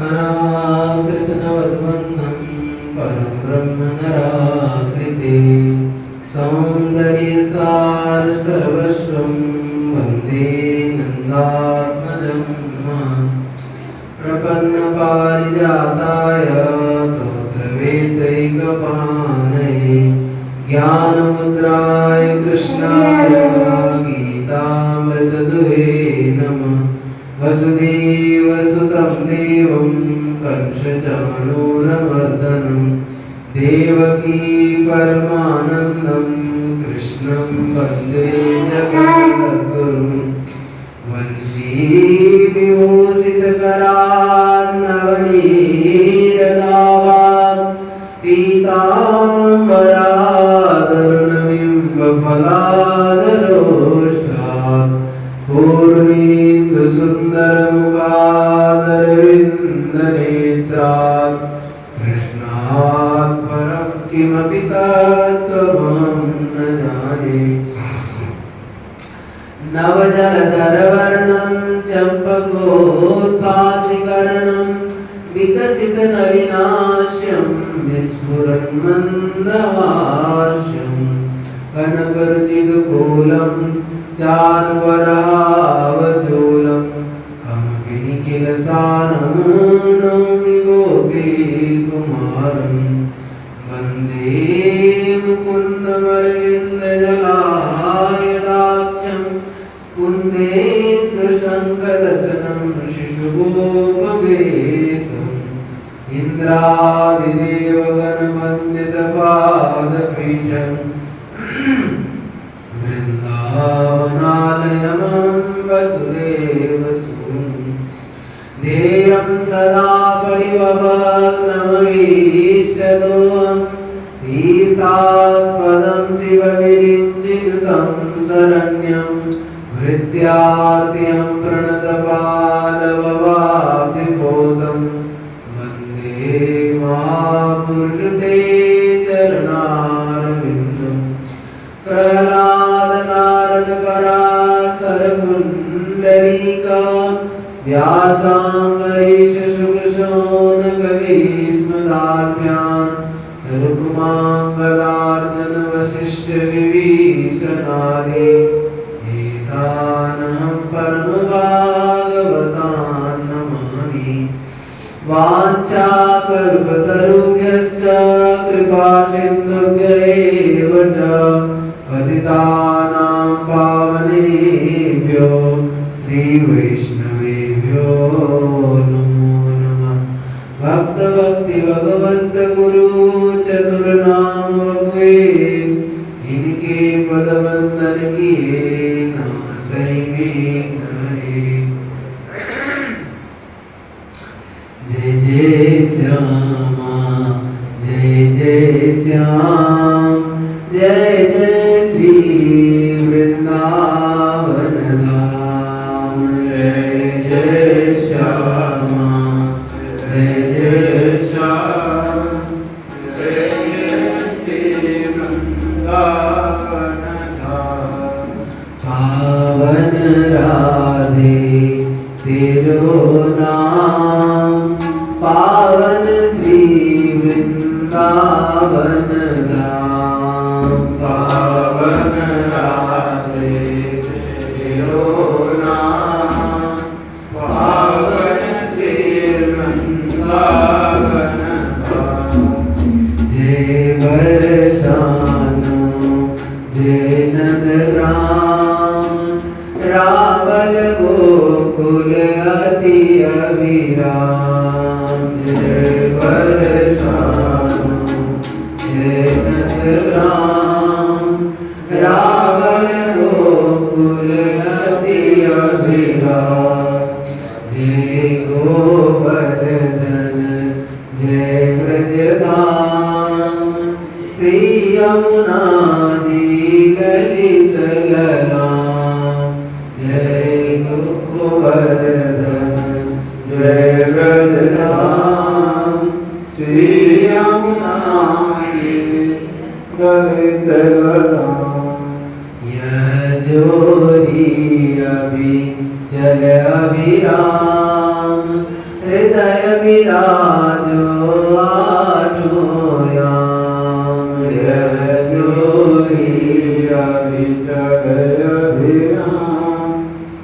अनाकृतनवद्वन्नं परं ब्रह्म नराकृते सौन्दर्यसार सर्वस्वं वन्दे नन्दात्मजं प्रपन्नपारिजाताय तोत्रवेत्रैकपाणये ज्ञानमुद्राय कृष्णाय गीतामृतदुहे नमः। वसुदेवसुतं देवं कंसचाणूरमर्दनं देवकी परमानन्दं कृष्णं वन्दे जगद्गुरुं। वंशीविभूषितकरान्नवनीरदावात् पीताम्बरादरुणबिम्बफलादरोष्ठात् पूर्णेन्दुसुन्दरमुखादरविन्दनेत्रात् कृष्णात् परं किमपि तत्त्वमहं न जाने। नवजलधरवर्णं चम्पकोद्भासिकर्णं विकसितनलिनास्यं विस्फुरन्मन्दहास्यं कनकरुचिदुकूलं चारुवरावचोलं कमपि निखिलसारं नौमि गोपीकुमारं वन्दे मुकुन्दमरविन्दजलायदाक्षं कुन्देन्दुशङ्खदशनं शिशुगोपवेशम् इन्द्रादिदेवगणवन्दितपादपीठं वृन्दावनालयमं वसुदेवसूनुं ध्येयं सदा परिभवग्नमभीष्टदोहं तीर्थास्पदं शिवगिरिञ्चिनुतं शरण्यं हृद्यार्तिं प्रणतपालभवाब्धिपोतं वन्दे महापुरुषते चरणारविन्दं। प्रह्लादनारदपराशरपुण्डरीका व्यासाम्बरीशशुकशौनकविस्मदाभ्यां रुक्माङ्गदार्जुनवसिष्ठविभीषणादि एतानहं परमभागवतान् नमामि। वाञ्छाकल्पतरुभ्यश्च कृपासिन्धुभ्य एव च पतितानां पावनेभ्यो श्रीवैष्णवेभ्यो नमो नमः। भक्तभक्ति भगवन्त गुरु चतुर्नाम बपुए इनके पदवंदन किए नासै में नरे। जय जय श्यामा जय जय श्याम जय जय श्री वृंदावन धाम। जय जय श्यामा जय जय श्याम जय जय श्री वृंदावन धाम। पावन राधे तेरो नाम पावन श्री वृंदावन धाम। पावन राधे तेरो नाम पावन श्री वृंदावन धाम। जय बरसानो जय नंदराम रावल गोकुल अति अभिराम। जय बरसानो जय नंदराम रावल गोकुल अति अभिराम। जय गोवर्धन जय ब्रजधाम श्री यमुना जी ललित ललाम। जय गोवर्धन जय ब्रजधाम श्री यमुना जी ललित ललाम। यह जोरी अभी चल अभिराम हृदय विराजो आठों याम। यह जोड़ी अभिचर अभिराम,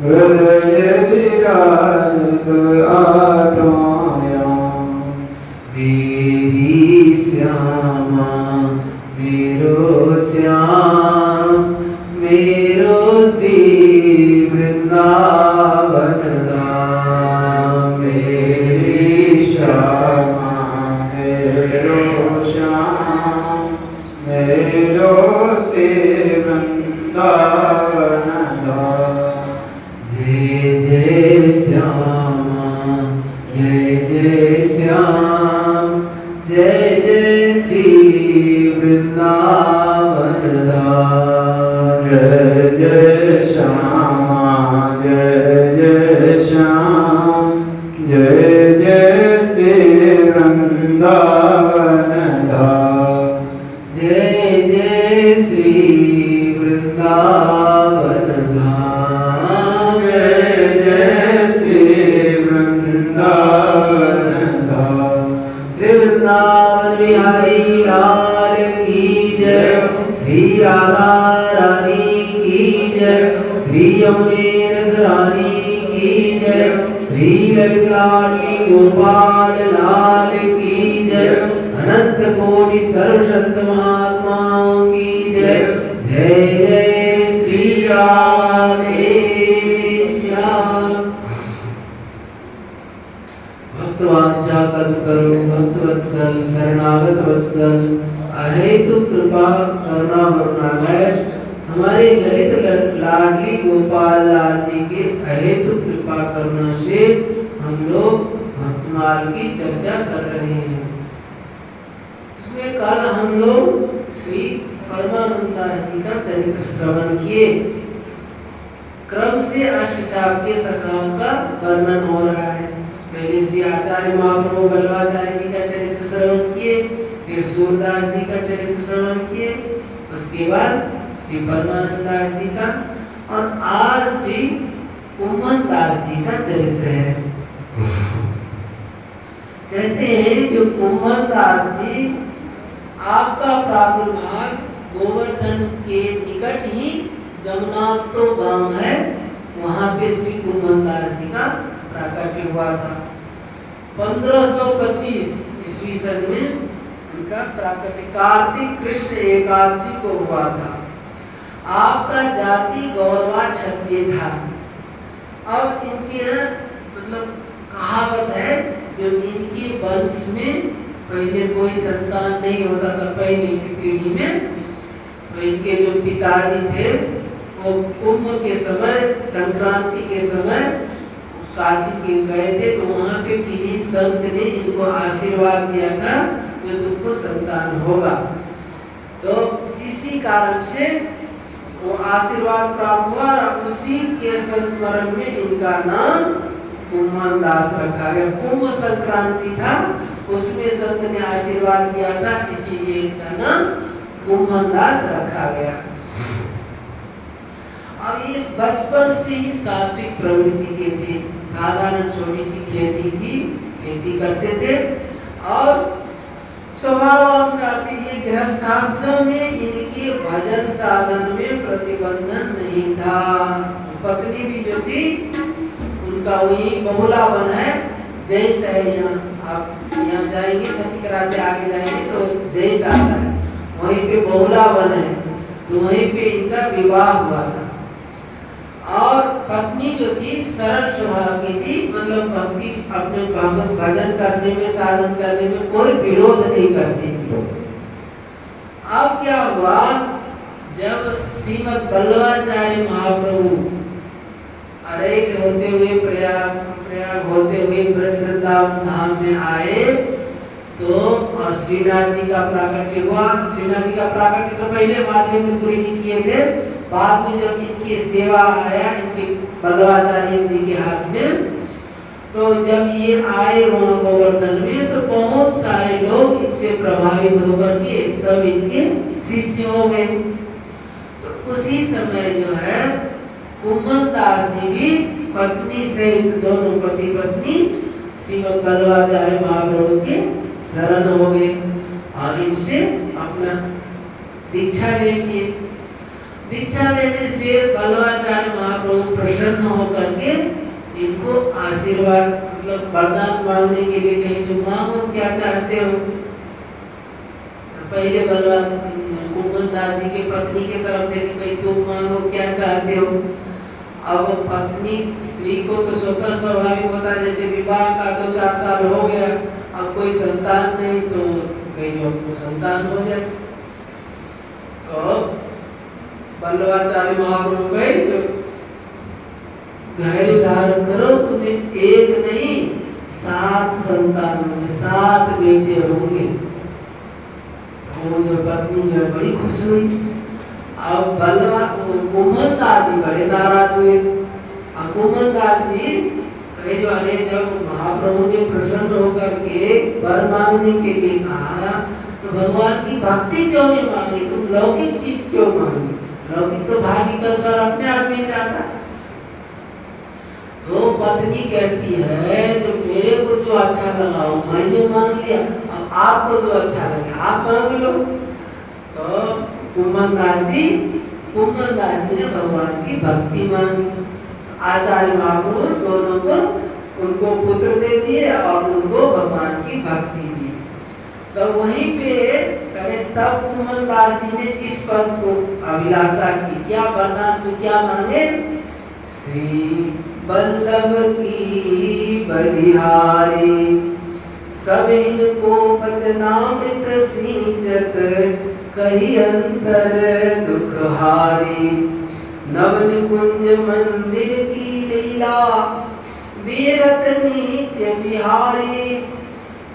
हृदय विराजत आठों याम। मेरी श्यामा मेरो श्याम, मेरो श्री वृंदावन धाम। मेरी श्यामा मेरो श्याम, मेरो श्री वृंदावन धाम। जय जय श्यामा, जय जय श्याम, जय जय श्री वृंदावन धाम। जय जय श्यामा, जय जय श्याम, जय जय श्री वृंदावन धाम। जय जय श्री वृंदावन धाम। जय जय श्री वृंदावन धाम। श्री वृंदावन बिहारी लाल की जय, श्री राधा रानी की जय, श्री यमुने रानी की जय, श्री ललित लाडली गोपाल लाल की जय, अनंत कोटि सर्वसंत महात्माओं की जय। जय जय श्री राधे श्याम। भक्तवांछा कल्पतरु भक्तवत्सल शरणागत वत्सल अहेतु कृपा करुणा वरुणालय हमारे ललित लाडली गोपाल लाल जी के अहेतु कृपा करुणा से हम लोग भक्तमाल की चर्चा कर रहे हैं। इसमें कल हम लोग श्री परमानंदास जी का चरित्र श्रवण किए। क्रम से अष्टचाप के सखाओं का वर्णन हो रहा है। पहले श्री आचार्य महाप्रभु बल्लवाचार्य जी का चरित्र श्रवण किए, फिर सूरदास जी का चरित्र श्रवण किए, उसके बाद श्री परमानंदास जी का, और आज श्री कुमन दास जी का चरित्र है। कहते हैं जो कुमन दास जी आपका प्रादुर्भाव गोवर्धन के निकट ही जमुना तो गांव है, वहां पे श्री कुमन दास जी का प्राकट्य हुआ था। 1525 ईस्वी सन में उनका प्राकट्य कार्तिक कृष्ण एकादशी को हुआ था। आपका जाति गौरवा क्षत्रिय था। अब इनके यहाँ मतलब कहावत है जो इनके वंश में पहले कोई संतान नहीं होता था, पहले की पीढ़ी में। तो इनके जो पिताजी थे वो कुंभ के समय, संक्रांति के समय काशी के गए थे, तो वहां पे किसी संत ने इनको आशीर्वाद दिया था जो तुमको संतान होगा। तो इसी कारण से वो आशीर्वाद प्राप्त हुआ और उसी के संस्मरण में इनका नाम कुमन दास रखा गया। कुंभ संक्रांति था, उसमें संत ने आशीर्वाद दिया था, इसीलिए इनका नाम कुमन दास रखा गया। अब इस बचपन से ही सात्विक प्रवृत्ति के थे। साधारण छोटी सी खेती थी, खेती करते थे और स्वभाव अनुसार ये गृहस्थाश्रम में इनके भजन साधन में प्रतिबंधन नहीं था। पत्नी भी जो थी उनका वही बहुला वन है, जैत है। यहाँ आप यहाँ जाएंगे छत्तीसगढ़ से आगे जाएंगे तो जैत आता है, वहीं पे बहुला वन है, तो वहीं पे इनका विवाह हुआ था। और पत्नी जो थी सरल स्वभाव की थी, मतलब भक्ति अपने भगवत भजन करने में, साधन करने में कोई विरोध नहीं करती थी। अब क्या हुआ, जब श्रीमद् बल्लवाचार्य महाप्रभु अरेग होते हुए प्रयाग होते हुए ब्रज वृंदावन धाम में आए, तो और श्रीनाथ जी का प्राकट्य हुआ। श्रीनाथ जी का प्राकट्य तो पहले माधवेंद्रपुरी जी किए थे, बाद में जब इनकी सेवा आया इनके बल्लवाचार्य जी के हाथ में, तो जब ये आए वहाँ गोवर्धन में, तो बहुत सारे लोग इनसे प्रभावित होकर के सब इनके शिष्य हो गए। तो उसी समय जो है कुमन दास जी भी पत्नी सहित, दोनों पति पत्नी श्रीमद् बल्लभाचार्य महाप्रभु के शरण हो गए और इनसे अपना दीक्षा ले लिए। दीक्षा लेने से बल्लभाचार्य महाप्रभु प्रसन्न होकर के इनको आशीर्वाद मतलब वरदान मांगने के लिए कहे, जो मांगो क्या चाहते हो। पहले कुंभदास जी की पत्नी के तरफ देखे, भाई तुम मांगो क्या चाहते हो। अब पत्नी स्त्री को तो स्वतः स्वाभाविक होता है, जैसे विवाह का 2-4 साल हो गया, अब कोई संतान नहीं तो कहीं जो संतान हो जाए। तो बल्लभाचार्य महाप्रभु कहे तो धैर्य धारण करो, तुम्हें एक नहीं 7 संतान होंगे, 7 बेटे होंगे। वो जो पत्नी जो है बड़ी खुश हुई। अब कुंभदास जी बड़े नाराज हुए। कुंभदास जी कहे जो अरे जब महाप्रभु ने प्रसन्न होकर के वर मांगने के लिए कहा तो भगवान की भक्ति क्यों नहीं मांगी, तुम लौकिक चीज क्यों मांगी। लौकिक तो भाग्य के अनुसार अपने आप मिल जाता। तो पत्नी कहती है जो मेरे को जो अच्छा लगा वो मैंने मांग लिया, अब आपको जो अच्छा लगे आप मांग लो। तो कुंभदास जी ने भगवान की भक्ति मांगी। तो आचार्य महाप्रभु दोनों को उनको पुत्र दे दिए और उनको भगवान की भक्ति दी। तो वहीं पे तब कुंभदास जी ने इस पद को अभिलाषा की, क्या वरदान में क्या मांगे, श्री वल्लभ की बलिहारी सब इनको वचनामृत सिंचत कही अंतर दुखहारी। नव निकुंज मंदिर की लीला बीरत नित्य बिहारी।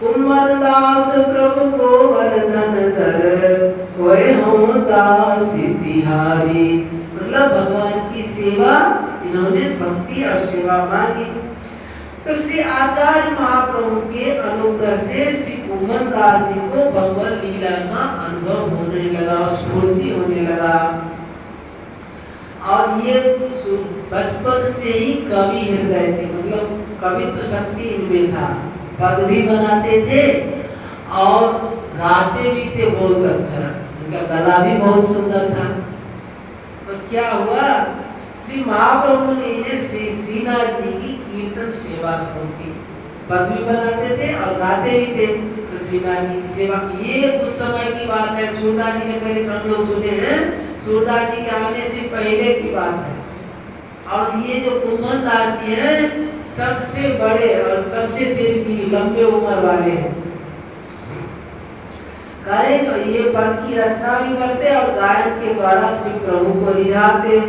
कुंभदास प्रभु को वर्धन धर वह हो दास तिहारी। मतलब भगवान की सेवा इन्होंने भक्ति और सेवा मांगी। तो श्री आचार्य महाप्रभु के अनुग्रह से श्री कुंभदास जी को भगवत लीला का अनुभव होने लगा, स्फूर्ति होने लगा। और ये बचपन से ही कवि हृदय थे, मतलब कवि तो शक्ति इनमें था, पद भी बनाते थे और गाते भी थे बहुत अच्छा, उनका गला भी बहुत सुंदर था। तो क्या हुआ, श्री महाप्रभु ने इन्हें श्री श्रीनाथ जी की कीर्तन सेवा सौंपी। पद भी बनाते थे और गाते भी थे। तो श्रीनाथ जी की सेवा, ये उस समय की बात है। सूरदास जी के चरित्र हम लोग सुने हैं, सूरदास जी के आने से पहले की बात है। और ये जो कुंभदास जी हैं सबसे बड़े और सबसे दीर्घजीवी लंबे उम्र वाले हैं। करे जो ये पद की रचना भी करते और गायन के द्वारा श्री प्रभु को रिझाते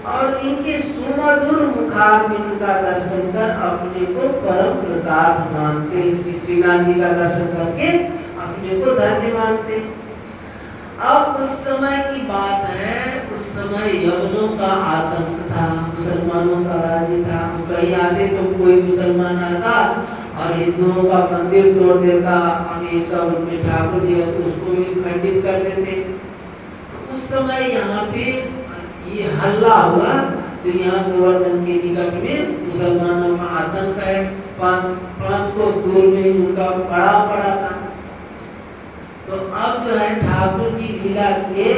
और इनके सुमधुर मुखारविंद का दर्शन कर अपने को परम कृतार्थ मानते। श्री श्रीनाथ जी का दर्शन करके अपने को धन्य मानते। अब उस समय की बात है, उस समय यवनों का आतंक था, मुसलमानों का राज्य था। कहीं आते तो कोई मुसलमान आता और हिंदुओं का मंदिर तोड़ देता, हमेशा उनमें ठाकुर जी तो उसको भी खंडित कर देते। तो उस समय यहाँ पे ये हल्ला हुआ। तो यहाँ गोवर्धन के निकट में मुसलमानों का आतंक है, 5 कोस दूर में ही उनका पड़ा पड़ा था। तो अब जो है ठाकुर जी लीला किए,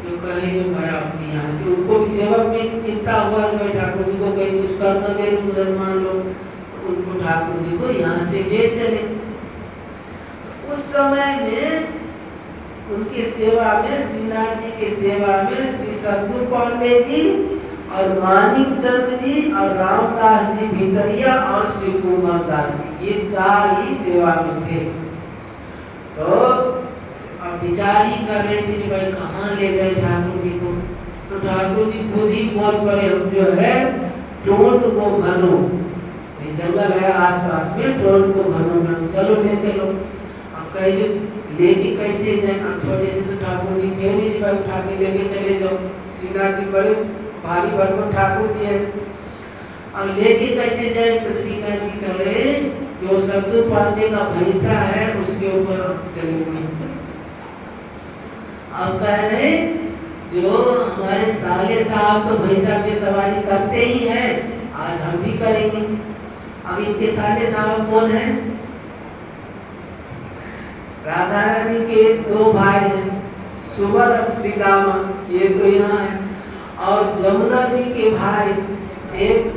जो कहे जो भाई अपनी यहाँ से उनको भी सेवक में चिंता हुआ कि भाई ठाकुर जी को कहीं कुछ कर न दे मुसलमान लोग, तो उनको ठाकुर जी को यहाँ से ले चले। तो उस समय में उनकी सेवा में, श्रीनाथ जी की सेवा में श्री सद्दू पांडे जी और मानिक चंद जी और रामदास जी भीतरिया और श्री कुंभदास जी, ये 4 ही सेवा में थे। तो विचार ही कर रहे थे कि भाई कहाँ ले जाए ठाकुर जी को। तो ठाकुर जी खुद ही बोल पड़े, हम जो है टोंड को घनो, ये जंगल है आसपास में, टोंड को घनो में चलो ले चलो। अब कहे लेके कैसे जाए, अब छोटे से तो ठाकुर जी थे नहीं, भाई उठा के लेके चले जाओ। श्रीनाथ जी बड़े भारी भरकम ठाकुर जी है, अब लेके कैसे जाए। तो श्रीनाथ जी कह रहे जो सद्दू पांडे का भैंसा है उसके ऊपर चलेंगे। अब कह रहे जो हमारे साले साहब तो भैंसा पे सवारी करते ही हैं, आज हम भी करेंगे। अब इनके साले साहब कौन है? राधा रानी के दो भाई हैं, सुभद्रा श्री दामा, ये तो यहाँ है। और जमुना जी के भाई एक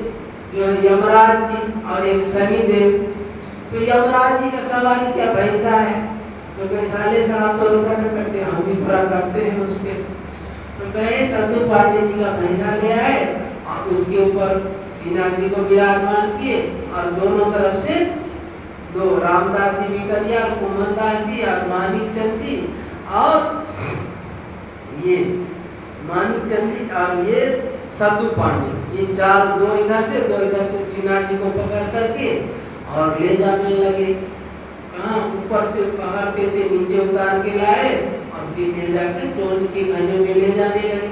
जो है यमराज जी और एक शनिदेव। तो यमराज जी का सवारी क्या भैंसा है, तो कई साले साहब तो रोजा न करते, हम भी थोड़ा करते हैं उसके। तो कहे सद्दू पांडे जी का भैंसा ले आए और उसके ऊपर श्रीनाथ जी को विराजमान किए और दोनों तरफ से दो रामदास जी मीतरिया और कुमन दास जी और मानिक चंद जी और ये मानिक चंद जी और ये सद्दू पांडे, ये चार, दो इधर से श्रीनाथ जी को पकड़ करके और ले जाने लगे। कहाँ? ऊपर से पहाड़ पे से नीचे उतार के लाए और फिर ले जाकर टोन के घने में ले जाने लगे।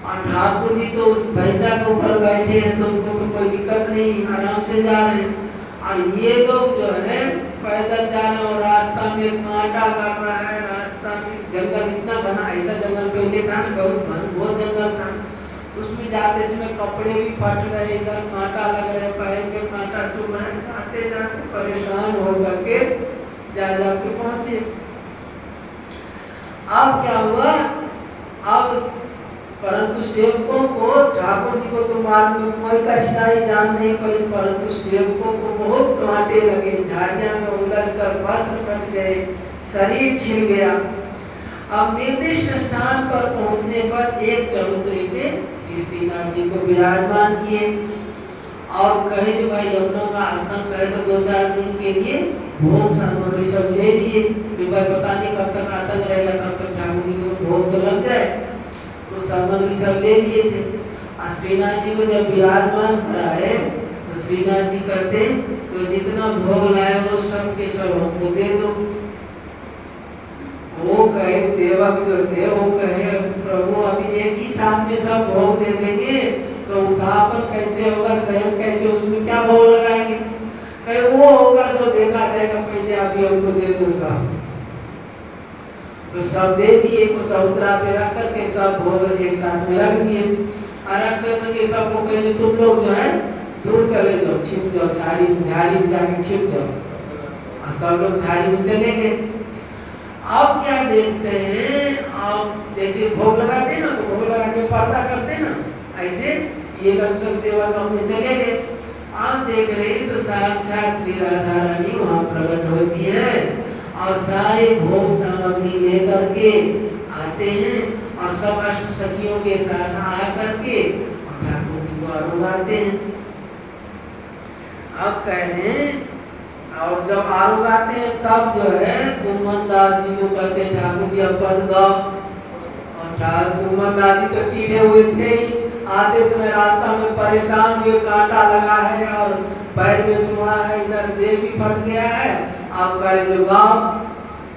और ठाकुर जी तो उस भैंसा के ऊपर बैठे हैं, तो उनको तो कोई दिक्कत नहीं, आराम से जा रहे हैं। और ये लोग जो है पैदल जा रहे हैं और रास्ता में कांटा काट रहा है, रास्ता में जंगल इतना घना, ऐसा जंगल पहले था ना, बहुत जंगल था। तो उसमें जाते समय कपड़े भी फट रहे, इधर कांटा लग रहे, पैर में कांटा चुभ रहे, जाते जाते परेशान होकर के जा के पहुंचे। अब क्या हुआ? अब परंतु सेवकों को, ठाकुर जी को तो मार्ग में कोई कठिनाई जान नहीं पड़ी, परंतु सेवकों को बहुत कांटे लगे, झाड़ियां में उलझ कर वस्त्र फट गए, शरीर छिल गया। अब निर्दिष्ट स्थान पर पहुंचने पर एक चबूतरे पे श्री श्रीनाथ जी को विराजमान किए और कहे जो भाई यमुना का आतंक कहे तो 2-4 दिन के लिए भोग सामग्री सब ले लिए, भाई पता नहीं कब तक आतंक रहेगा, तब तक ठाकुर जी को भोग तो लग जाए। तो सामग्री सब ले लिए थे। और श्रीनाथ जी को जब विराजमान कराए तो श्रीनाथ जी कहते तो जितना भोग लाए वो सब के सब हमको दे दो। वो कहे सेवक जो थे वो कहे प्रभु अभी एक ही साथ में सब भोग दे देंगे तो उत्थापन कैसे होगा, शयन कैसे, उसमें क्या भोग लगाएंगे? कहे वो होगा जो देखा जाएगा, पहले अभी हमको दे दो सब। तो सब दे दिए, को चबूतरा पे रख करके सब भोग एक साथ में रख दिए। और रख करके सबको कहे तुम लोग जो है दूर चले जाओ, छिप जाओ, झाड़ी में जाके छिप जाओ। और सब लोग झाड़ी में चले गए। अब क्या देखते हैं, अब जैसे भोग लगाते हैं ना, तो भोग लगा के पर्दा करते हैं ना, ऐसे ये लक्ष्य सेवा का हमने चले गए। आप देख रहे हैं तो साक्षात श्री राधा रानी वहाँ प्रकट होती है और सारे भोग सामग्री लेकर के आते हैं और सब अष्ट सखियों के साथ आ करके और ठाकुर जी को आरोगाते हैं। अब कह रहे हैं और जब आरोगाते हैं तब जो है कुमन दास जी को कहते हैं ठाकुर जी अब पद गाओ। और ठाकुर कुमन दास जी तो चिढ़े हुए थे ही, आते समय रास्ता में परेशान हुए, कांटा लगा है और पैर में चुहा है, इधर देह भी फट गया है। आप कह रहे जो गाओ,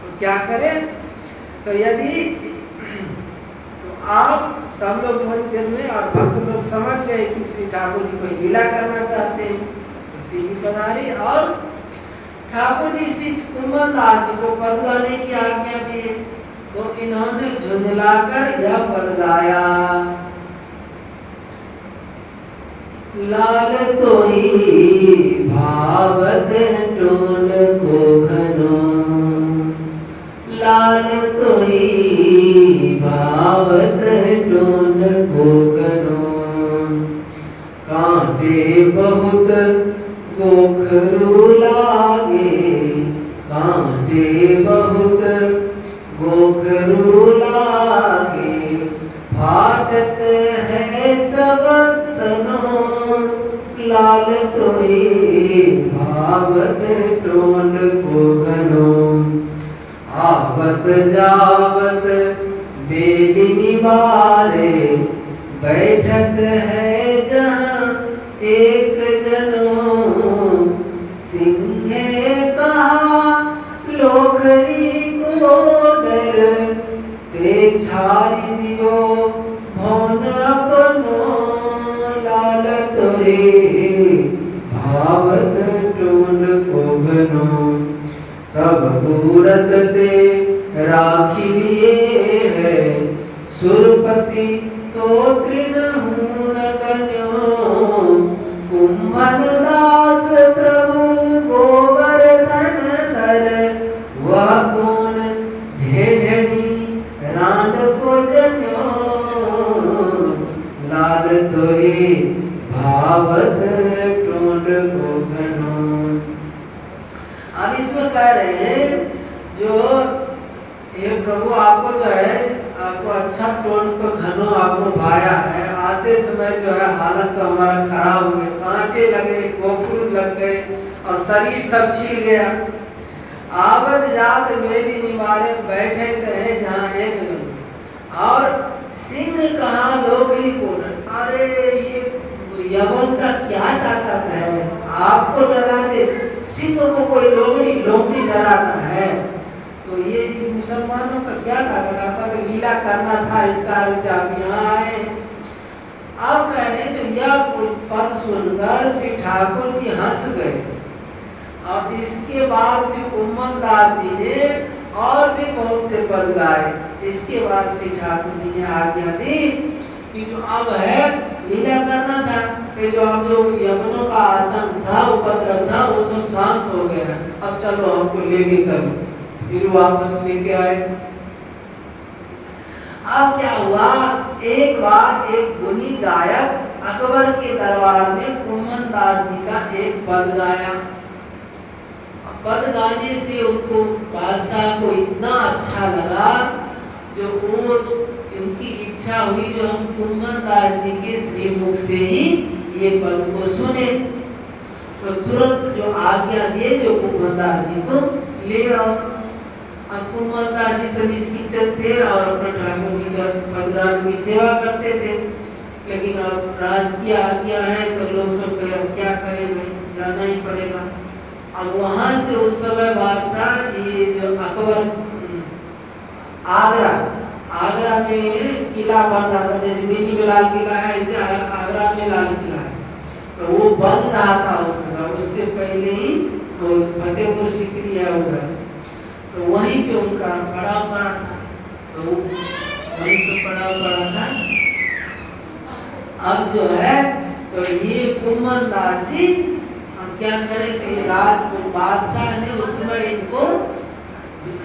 तो क्या करें? तो यदि तो आप सब लोग थोड़ी देर में और भक्त लोग समझ गए कि श्री ठाकुर जी कोई लीला करना चाहते हैं, तो श्री जी पधारे और ठाकुर जी श्री कुमन दास जी को पद गाने की आज्ञा दी। तो इन्होंने झुंझलाकर यह पद गाया, लाल तोई भावत टोन को घनो, लाल तोई भावत टोन को घनो, कांटे बहुत गोखरू लागे, कांटे बहुत गोखरू लागे, फाटत है सब तनो, लाल तोई भावत टोन को घनो, आवत जावत बेलिनी बारे, बैठत है जहाँ एक जनो, सिंहे कहा लोखरी को डर, ते छारी दियो भवन अपनो, लाल तोई भावत टोन को घनो, तब बूढ़त ते राखी लिए है, सुरपति तो तृण हून गन्यो, कुंभन दास अब इसमें कह रहे हैं जो ये प्रभु आपको जो है आपको अच्छा टोन को घनो आपको भाया है, आते समय जो है हालत तो हमारा खराब हुए, कांटे लगे, गोखरू लग गए और शरीर सब छिल गया। आवत जात मेरी निवारे बैठे रहे जहाँ एक जन और सिंह कहाँ लोकली कोनन। अरे ये यवन का क्या ताकत है, आपको डरा दे, सिंह को कोई लोगरी डराता है, तो ये इस मुसलमानों का क्या ताकत, आपका तो लीला करना था, इस कारण से आप यहाँ आए। अब कह रहे तो यह पद सुनकर श्री ठाकुर जी हंस गए। अब इसके बाद श्री कुम्मन दास जी ने और भी बहुत से पद गाए। इसके बाद श्री ठाकुर जी ने आज्ञा दी कि जो अब है लीला करना था, फिर जो अब जो यवनों का आतंक था, उपद्रव था, वो सब शांत हो गया, अब चलो हमको लेके चलो। फिर वापस लेके आए। अब क्या हुआ, एक बार एक गुनी गायक अकबर के दरबार में कुम्मन दास जी का एक पद गाया। पद गाने से उनको बादशाह को इतना अच्छा लगा, जो वो उनकी इच्छा हुई जो हम कुम्मन दास जी के श्रीमुख से ही ये पद को सुने। तो तुरंत जो आज्ञा दिए जो कुम्मन दास जी को ले आओ। कुम्मन दास जी तो निष्किंचन थे और अपने ठाकुर जी का पदगान की सेवा करते थे, लेकिन अब राज की आज्ञा है तो लोग सब क्या करें भाई, जाना ही पड़ेगा। अब वहां से उस समय बादशाह ये जो अकबर आगरा में किला बन रहा था, जैसे दिल्ली में लाल किला है ऐसे आगरा में लाल किला है, तो वो बन रहा था उस समय। उससे पहले ही वो फतेहपुर सीकरी है उधर, तो वहीं पे उनका पड़ाव पड़ा था, तो वहीं पे पड़ाव पड़ा था। अब जो है तो ये कुम्मन दास जी हम क्या करें, तो ये राजपूत बादशाह ने उस समय इनको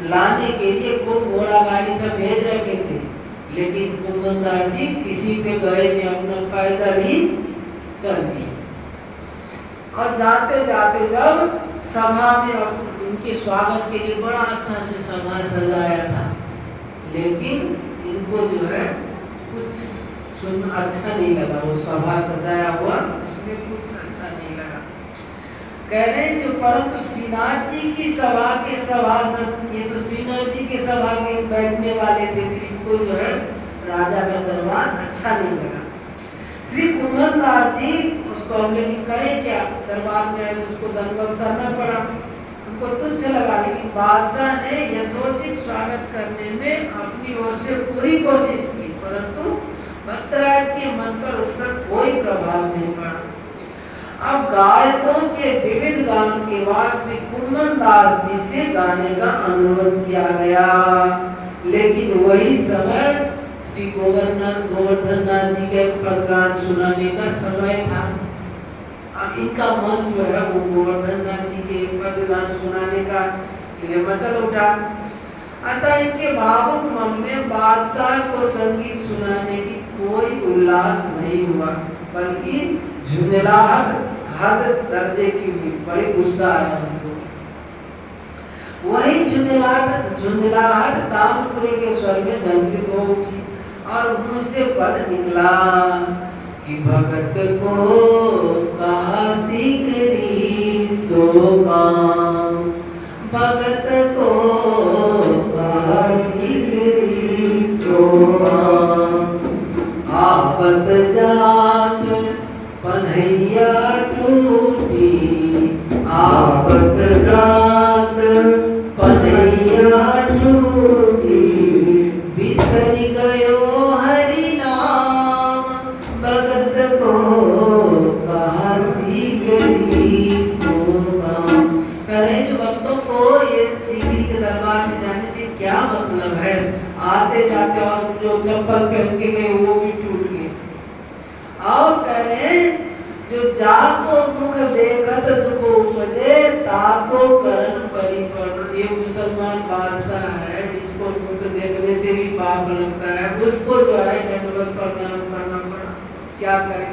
लाने के लिए को घोड़ा गाड़ी से भेज रखे थे, लेकिन कुम्मन दास जी किसी पे गए नहीं, अपना पैदल ही चल दिए। और जाते जाते जब सभा में और इनके स्वागत के लिए बड़ा अच्छा से सभा सजाया था, लेकिन इनको जो है कुछ सुन अच्छा नहीं लगा, वो सभा सजाया हुआ उसमें कुछ अच्छा नहीं लगा। कह रहे हैं जो परंतु श्रीनाथ जी की सभा के सभासद, ये तो श्रीनाथ जी के सभा के बैठने वाले थे, तो इनको जो है राजा का दरबार अच्छा नहीं लगा। श्री कुम्मन दास जी उसको हम लेकिन करें क्या, दरबार में आए तो उसको दंडवत करना पड़ा, उनको तुच्छ लगा, लेकिन बादशाह ने यथोचित स्वागत करने में अपनी ओर से पूरी कोशिश की, परंतु भक्तराज के मन पर उसका कोई प्रभाव नहीं पड़ा। अब गायकों के विविध गान के बाद श्री कुम्मन दास जी से गाने का अनुरोध किया गया, लेकिन वही समय श्री गोवर्धन नाथ जी के पदगान सुनाने का समय था। अब इनका मन जो है वो गोवर्धन नाथ जी के पदगान सुनाने का लिए मचल उठा। अतः इनके भावुक मन में बादशाह को संगीत सुनाने की कोई उल्लास नहीं हुआ, बल्कि झुंझलाहट हद दर्जे की हुई, बड़ी गुस्सा आया उनको। वही झुंझलाहट तानपुरे के स्वर में झंकृत हो उठी और मुंह से पद निकला कि भगत को कहा सीकरी सो काम, भगत को कहा सीकरी सो काम, आवत जात पन्हैया टूटी, आवत जात पन्हैया टूटी, बिसर गयो हरि नाम, भगत को कहा सीकरी सो काम। पहले जो भक्तों को ये सीकरी के दरबार में जाने से क्या मतलब है, आते जाते और जो चप्पल पहन के गए वो भी टूट गए। और कह रहे जो जाको मुख देखत दुख उपजे, ताको करन परिपर। ये मुसलमान बादशाह है, इसको मुख देखने से भी पाप लगता है, उसको जो है दंडवत प्रणाम करना पड़ा, क्या करे,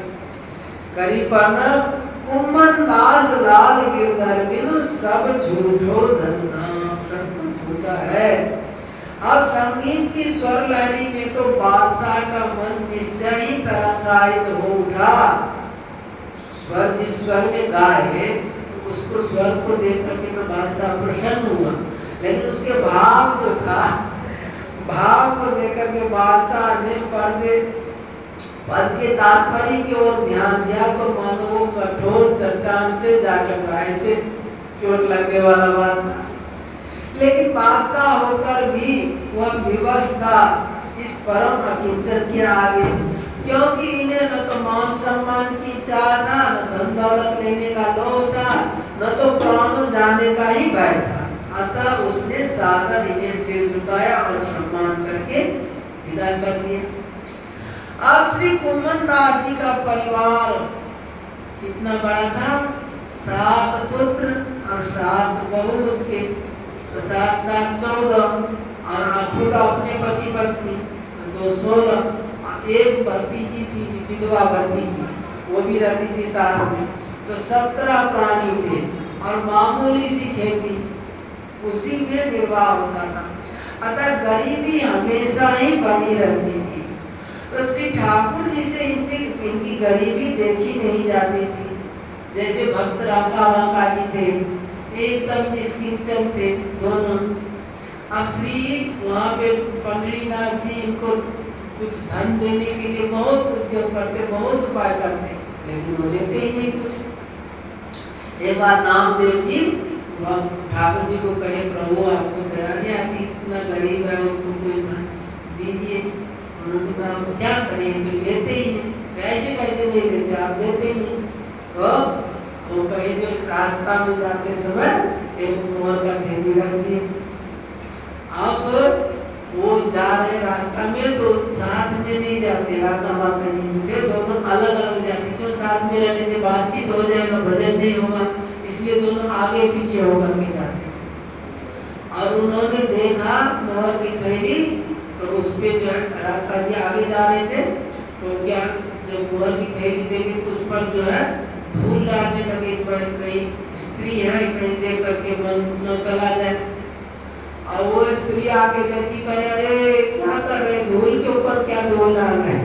करी प्रणाम कुमन दास लाल गिरधर बिनु सब झूठो धन्ना, सब कुछ झूठा है। अब संगीत की स्वर लहरी में तो बादशाह का मन निश्चय ही तरंगायित हो उठा। स्वर जिस स्वर में गाए तो उसको स्वर को देख करके तो बादशाह प्रसन्न हुआ, लेकिन उसके भाव जो था, भाव को देख करके बादशाह ने पद के तात्पर्य की ओर ध्यान दिया तो मानो वो कठोर चट्टान से जा टकराए से चोट लगने वाला बात था। लेकिन बादशाह होकर भी वह विवश था इस परम अकिंचन के आगे, क्योंकि इन्हें न तो मान सम्मान की चाह था, न धन दौलत लेने का लोभ था, न तो प्राणों जाने का ही भय था। अतः उसने सादर इन्हें सिर झुकाया और सम्मान करके विदा कर दिया। अब श्री कुमन दास जी का परिवार कितना बड़ा था, 7 पुत्र और 7 बहू उसके, तो 7 7 14, और खुद अपने पति पत्नी 2 16, एक भतीजी थी, विधवा भतीजी, वो भी रहती थी साथ में, तो 17 प्राणी थे और मामूली सी खेती, उसी में निर्वाह होता था। अतः गरीबी हमेशा ही बनी रहती थी। तो श्री ठाकुर जी से इनकी गरीबी देखी नहीं जाती थी। जैसे भक्त राधा बांका जी थे, एकदम निष्किंचन थे दोनों। अब श्री वहाँ पे पंडरीनाथ जी इनको कुछ धन देने के लिए बहुत उद्यम करते, बहुत उपाय करते, लेकिन वो लेते ही नहीं कुछ। एक बार नामदेव जी वह ठाकुर जी को कहे, प्रभु आपको दया नहीं आती, इतना गरीब है, उनको कोई धन दीजिए। उन्होंने कहा हम क्या करें, तो लेते ही नहीं, कैसे कैसे नहीं लेते, आप देते ही नहीं। तो वो कहे जो रास्ता में जाते समय एक मोहर का थैली रख दिए। अब वो जा रहे रास्ता में तो साथ में नहीं जाते, राधा बांका जी थे, दोनों अलग अलग जाते, क्यों साथ में रहने से बातचीत हो जाएगा, भजन नहीं होगा, इसलिए दोनों आगे पीछे होकर के जाते थे। और उन्होंने देखा मोहर की थैली, तो उस पे जो है राधा जी आगे जा रहे थे, तो क्या जब मोहर की थैली देखी तो उस पर जो है धूल डालने लगे, कहीं स्त्री है, कहीं देख करके मन न चला जाए। और वो स्त्री आके देखी, करे अरे क्या कर रहे, धूल के ऊपर क्या धूल डाल रहे।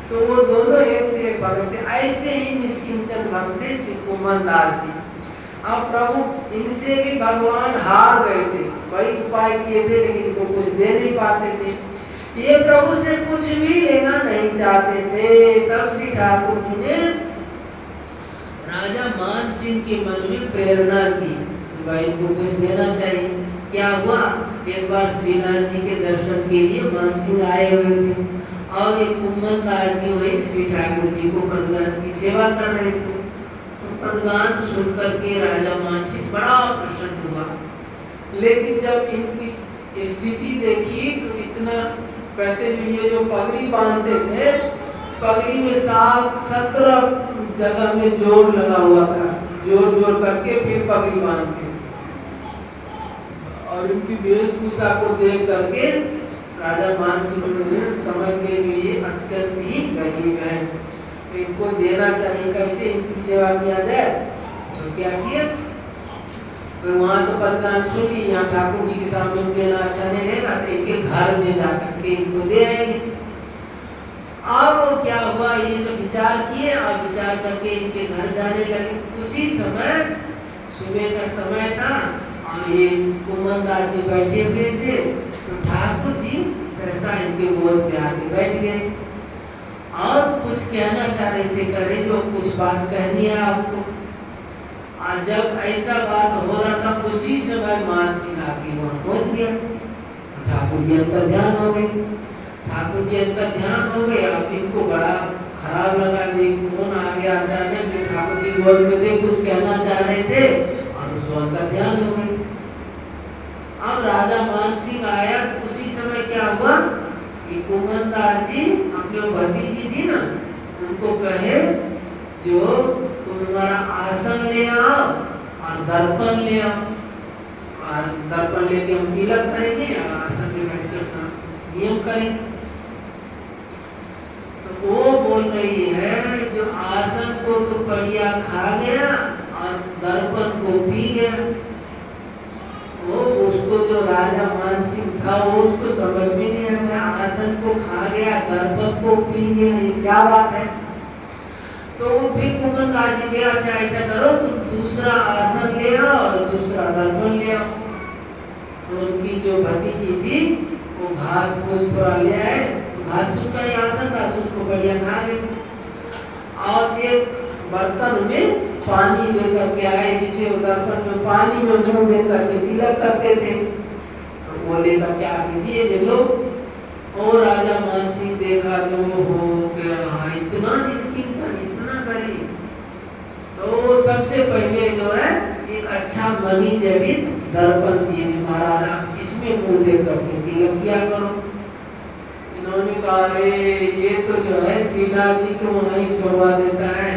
तो वो दोनों एक से एक भक्त थे, ऐसे ही निष्किंचन भक्त थे श्री कुमन दास जी। अब प्रभु इनसे भी भगवान हार गए थे, कई उपाय किए थे लेकिन इनको कुछ दे नहीं पाते थे। ये प्रभु से कुछ भी लेना नहीं चाहते थे। तब श्री ठाकुर जी ने राजा मान सिंह के मन में प्रेरणा की, भाई को कुछ देना चाहिए। क्या हुआ, एक बार श्रीनाथ जी के दर्शन के लिए मान सिंह आए हुए थे और एक कुमन दास जी हुए श्री ठाकुर जी को पदगान की सेवा कर रहे थे। तो पदगान सुनकर के राजा मान सिंह बड़ा प्रसन्न हुआ, लेकिन जब इनकी स्थिति देखी तो इतना कहते जो ये जो पगड़ी बांधते थे, पगड़ी में 17 जगह में जोड़ लगा हुआ था, जोड़ जोड़ करके फिर पगड़ी बांधते थे। और इनकी वेशभूषा को देख करके राजा मान सिंह समझ गए कि ये अत्यंत ही गरीब है, तो इनको देना चाहिए, कैसे इनकी सेवा किया जाए। तो क्या किया, तो वहाँ तो पदगान सुन ली, यहाँ ठाकुर जी के सामने देना अच्छा नहीं रहेगा, तो इनके घर में जाकर के इनको दे आएंगे। अब क्या हुआ, ये जो विचार किए और विचार करके इनके घर जाने लगे। उसी समय सुबह का समय था और ये कुमन दास जी बैठे हुए थे, तो ठाकुर जी सहसा इनके गोद में आके बैठ गए और कुछ कहना चाह रहे थे, कह रहे जो कुछ बात कहनी है आपको। और जब ऐसा बात हो रहा था उसी समय मान सिंह आके वहाँ पहुँच गया। तो ठाकुर जी अंतर ध्यान हो गए, ठाकुर जी अंतर ध्यान हो गए। अब इनको बड़ा खराब लगा, कौन आ गया अचानक, ठाकुर जी गोद में थे, कुछ कहना चाह रहे थे और उसको अंतर ध्यान हो गए। अब राजा मान सिंह आया तो उसी समय क्या हुआ कि कुमन दास जी अपने भतीजी थी ना, उनको कहे जो तुम हमारा आसन ले आओ और दर्पण ले आओ, और दर्पण लेके हम तिलक करेंगे और आसन में बैठ के अपना नियम करेंगे। तो वो बोल रही है जो आसन को तो पड़िया खा गया और दर्पण को पी गया। वो उसको जो राजा मानसिंह था वो उसको समझ में नहीं आया, आसन को खा गया दर्पण को पी गया, ये क्या बात है। तो फिर कुंभनदास जी ने अच्छा ऐसा करो तुम दूसरा आसन ले आओ और दूसरा दर्पण ले आओ। तो उनकी जो भतीजी थी वो घास फूस थोड़ा ले आए, तो घास फूस का ही आसन था, उसको बढ़िया खा गए। और एक बर्तन में पानी लेकर के आए, जिसे दर्पण में पानी में मुंह देकर के तिलक करते थे, तो वो लेकर के आके दिए ले लो। और राजा मानसिंह देखा तो हो गया इतना निष्किंचन इतना गरीब। तो सबसे पहले जो है एक अच्छा मणि जड़ित दर्पण दिए महाराजा, इसमें मुंह देख करके तिलक किया करो। इन्होंने कहा अरे ये तो जो है श्रीनाथ जी को वहीं शोभा देता है,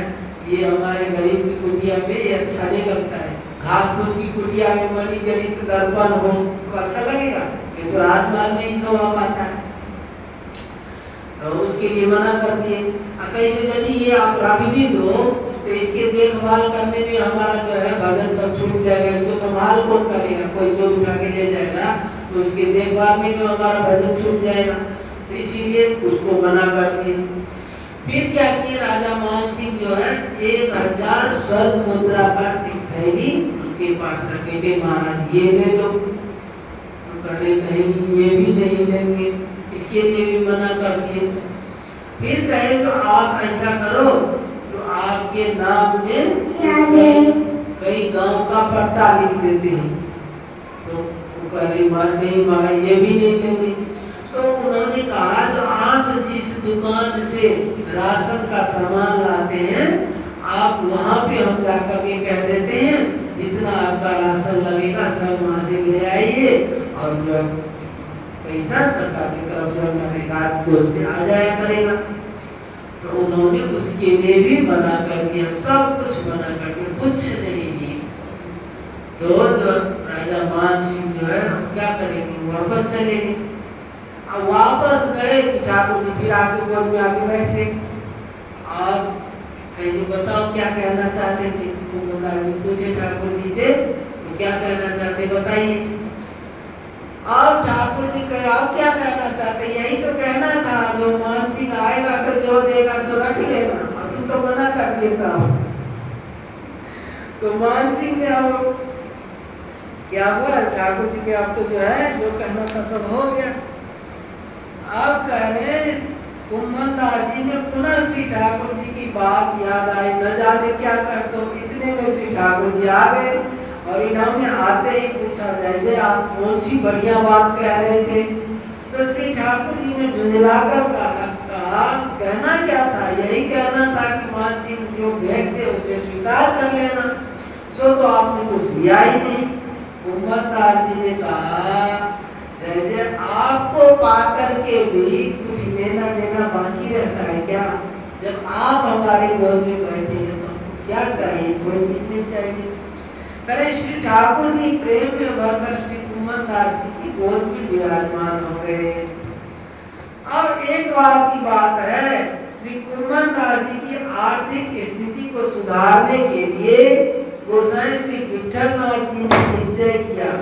ये हमारे गरीब की कुटिया में ये अच्छा नहीं लगता है। घास फूस की कुटिया में मणि जड़ित दर्पण हो तो अच्छा लगेगा, ये तो राजमहल में ही शोभा पाता है। तो उसके लिए मना कर दिए। कहीं तो यदि ये आप रख भी दो तो इसके देखभाल करने में हमारा जो है भजन सब छूट जाएगा, इसको संभाल कौन करेगा, कोई जो उठा के ले जाएगा तो उसके देखभाल में जो हमारा भजन छूट जाएगा, तो इसीलिए उसको मना कर दिए। फिर क्या किए राजा मानसिंह जो है 1000 स्वर्ण मुद्रा का एक थैली उनके पास रखेंगे, महाराज ये ले लो। तो कहे नहीं ये भी नहीं लेंगे, इसके लिए भी मना कर दिए। फिर कहे तो आप ऐसा करो तो आपके नाम में कई गांव का पट्टा लिख देते हैं। तो कहे नहीं माँ ये भी नहीं लेंगे। तो उन्होंने कहा जो आप जिस दुकान से राशन का सामान लाते हैं आप वहां पे हम जाकर के कह देते हैं जितना आपका राशन लगेगा सब वहां से ले आइए, और जो पैसा सरकार की तरफ से हमारे राजकोष से आ जाया करेगा। तो उन्होंने उसके लिए भी मना कर दिया, सब कुछ मना कर दिया, कुछ नहीं दिए। तो जो राजा मानसिंह जो है क्या करेंगे, वापस चले गए। अब वापस गए ठाकुर जी फिर आके गोद में आके बैठ गए और कहीं बताओ क्या कहना चाहते थे। कुंभनदास जी पूछे ठाकुर जी से क्या कहना चाहते बताइए। और ठाकुर जी कहे आप क्या कहना चाहते, यही तो कहना था जो मानसिंह आएगा तो जो देगा सो रख लेना, और तुम तो मना कर दिए साहब। तो मानसिंह ने अब क्या हुआ ठाकुर जी के अब तो जो है जो कहना था सब हो गया। अब कह रहे कुंभनदास जी ने पुनः श्री ठाकुर जी की बात याद आई, न जाने क्या कहते हो। इतने में श्री ठाकुर जी आ गए और इन्होंने आते ही पूछा जय आप कौन सी बढ़िया बात कह रहे थे। तो श्री ठाकुर जी ने झुंझलाकर कहा कहना क्या था, यही कहना था कि मानसिंह जो भेंट दे उसे स्वीकार कर लेना, सो तो आपने कुछ लिया ही नहीं। कुंभनदास जी ने कहा जय आपको पाकर के भी कुछ लेना देना बाकी रहता है क्या, जब आप हमारे गोद में बैठे हैं तो क्या चाहिए, कोई चीज नहीं चाहिए। करे श्री ठाकुर जी प्रेम में भरकर श्री कुंभनदास जी की गोद में विराजमान हो गए। अब एक बार की बात है, श्री कुंभनदास जी की आर्थिक स्थिति को सुधारने के लिए गोसाई श्री विठलनाथ जी ने निश्चय किया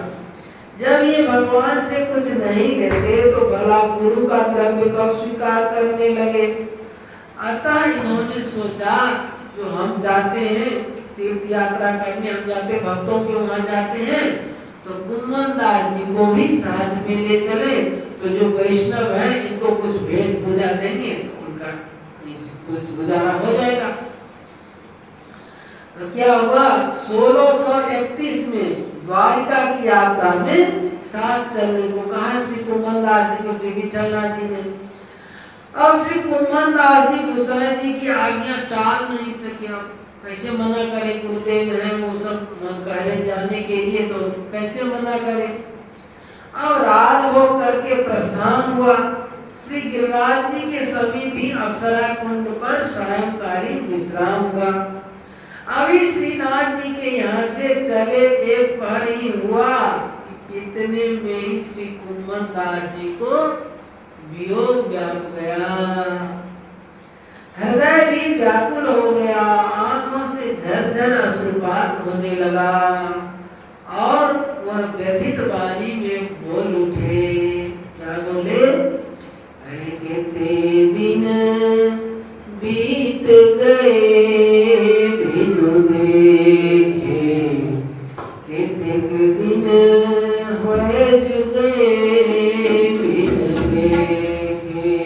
जब ये भगवान से कुछ नहीं लेते तो भला गुरु का द्रव्य कब स्वीकार करने लगे। अतः इन्होंने सोचा जो हम जाते हैं तीर्थ यात्रा करने, हम जाते भक्तों के वहां जाते हैं तो कुंभनदास जी को भी साथ में ले चले, तो जो वैष्णव है इनको कुछ भेंट पूजा देंगे तो उनका कुछ गुजारा हो जाएगा। तो क्या हुआ 1631 में द्वारिका की यात्रा में साथ चलने को कहा श्री कुंभनदास जी को श्री विठलनाथ जी ने। अब श्री कुंभनदास जी गोसाई जी की आज्ञा टाल नहीं सके, कैसे मना करे, गुरुदेव हैं वो सब कह रहे जाने के लिए तो कैसे मना करे। अब राजभोग करके प्रस्थान हुआ। श्री गिरिराज जी के समीप ही अप्सरा कुंड पर सायंकालीन विश्राम हुआ। अभी श्रीनाथ जी के यहाँ से चले एक पहर ही हुआ, इतने में ही श्री कुंभनदास जी को वियोग व्याप गया। हृदय भी व्याकुल हो गया, आंखों से झरझर अश्रुपात होने लगा और वह व्यथित वाणी में बोल उठे। क्या बोले? अरे कितने दिन बीत गए बिनु देखे, कितने दिन हुए जुगे बिन देखे।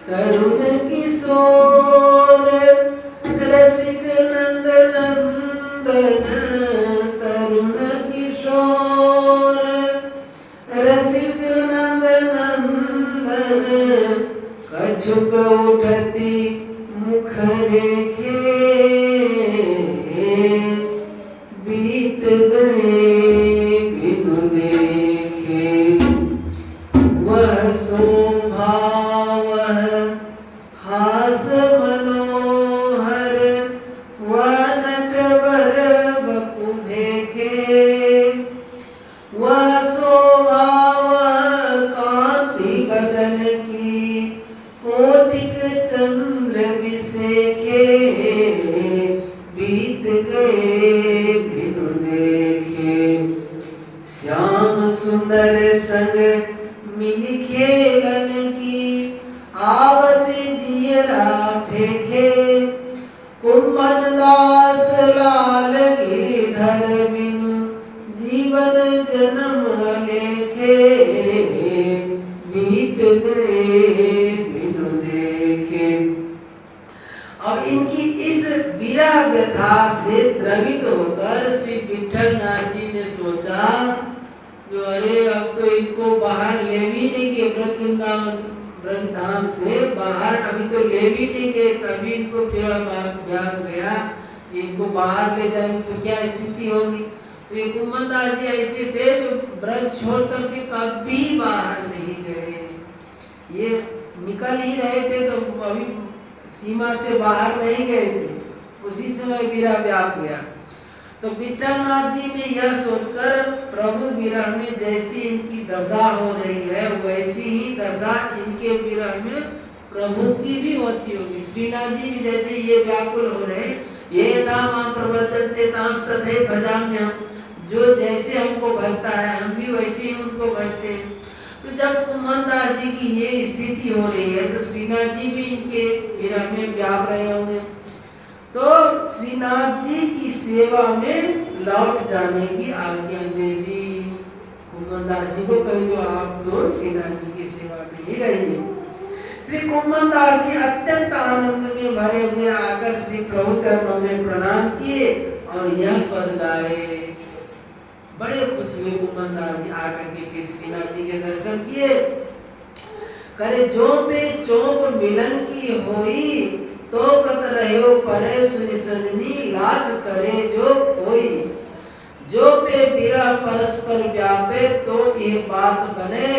तरुण किशोर रसिक नंद नंदन, तरुण किशोर रसिक नंद नंदन, कछुक उठती मुख रेखे, बीत गए बिनु देखे। वह शोभा वह हास मनोहर, वह नटवर बपु भेखे। वह शोभा वह कांति बदन की, कोटिक चंद्र विशेखे, बीत गए बिनु देखे। श्याम सुंदर संग मिली खेलन की, आवत जियरा फेखे। कुम्मन दास लाल गिरधर बिनु, जीवन जन्म लेखे, बीत गए बिनु देखे। अब इनकी इस विरह व्यथा से द्रवित होकर श्री विठलनाथ जी ने सोचा, जो अरे अब तो इनको बाहर ले भी नहीं गए, ब्रज वृंदावन ब्रज धाम से बाहर अभी तो ले भी नहीं गए, तभी इनको फिर व्याप गया, इनको बाहर ले जाएंगे तो क्या स्थिति होगी। तो ये कुम्मन दास जी ऐसे थे जो ब्रज छोड़ करके कभी बाहर नहीं गए, ये निकल ही रहे थे तो अभी सीमा से बाहर नहीं गए थे, उसी समय विरह व्याप गया। तो विठलनाथ जी ने यह सोचकर प्रभु विरह में जैसी इनकी दशा हो रही है, वैसी ही दशा इनके विरह में प्रभु की भी होती होगी। श्रीनाथ जी भी जैसे ये व्याकुल हो रहे, ये ताम प्रवर्तन्ते ताम तथैव भजाम्यहम्, जो जैसे हमको भजता है हम भी वैसे ही उनको भजते हैं। तो जब कुम्मन दास जी की ये स्थिति हो रही है, तो श्रीनाथ जी भी इनके विरह में व्याप रहे होंगे, तो श्रीनाथ जी की सेवा में लौट जाने की आज्ञा दे दी। कुम्मन दास जी को कह दो आप तो श्रीनाथ जी की सेवा में ही रहिए। श्री कुम्मन दास जी अत्यंत आनंद में भरे हुए आकर श्री प्रभु चरणों में प्रणाम किए और यह पद गाए। बड़े खुश हुए कुम्मन दास जी आकर के फिर श्रीनाथ जी के दर्शन किए। करे जो पे चौप मिलन की होई, तो कत रहो परे सुनि सजनी, लाख करे जो कोई। जो पे विरह परस्पर व्यापे, तो ये बात बने,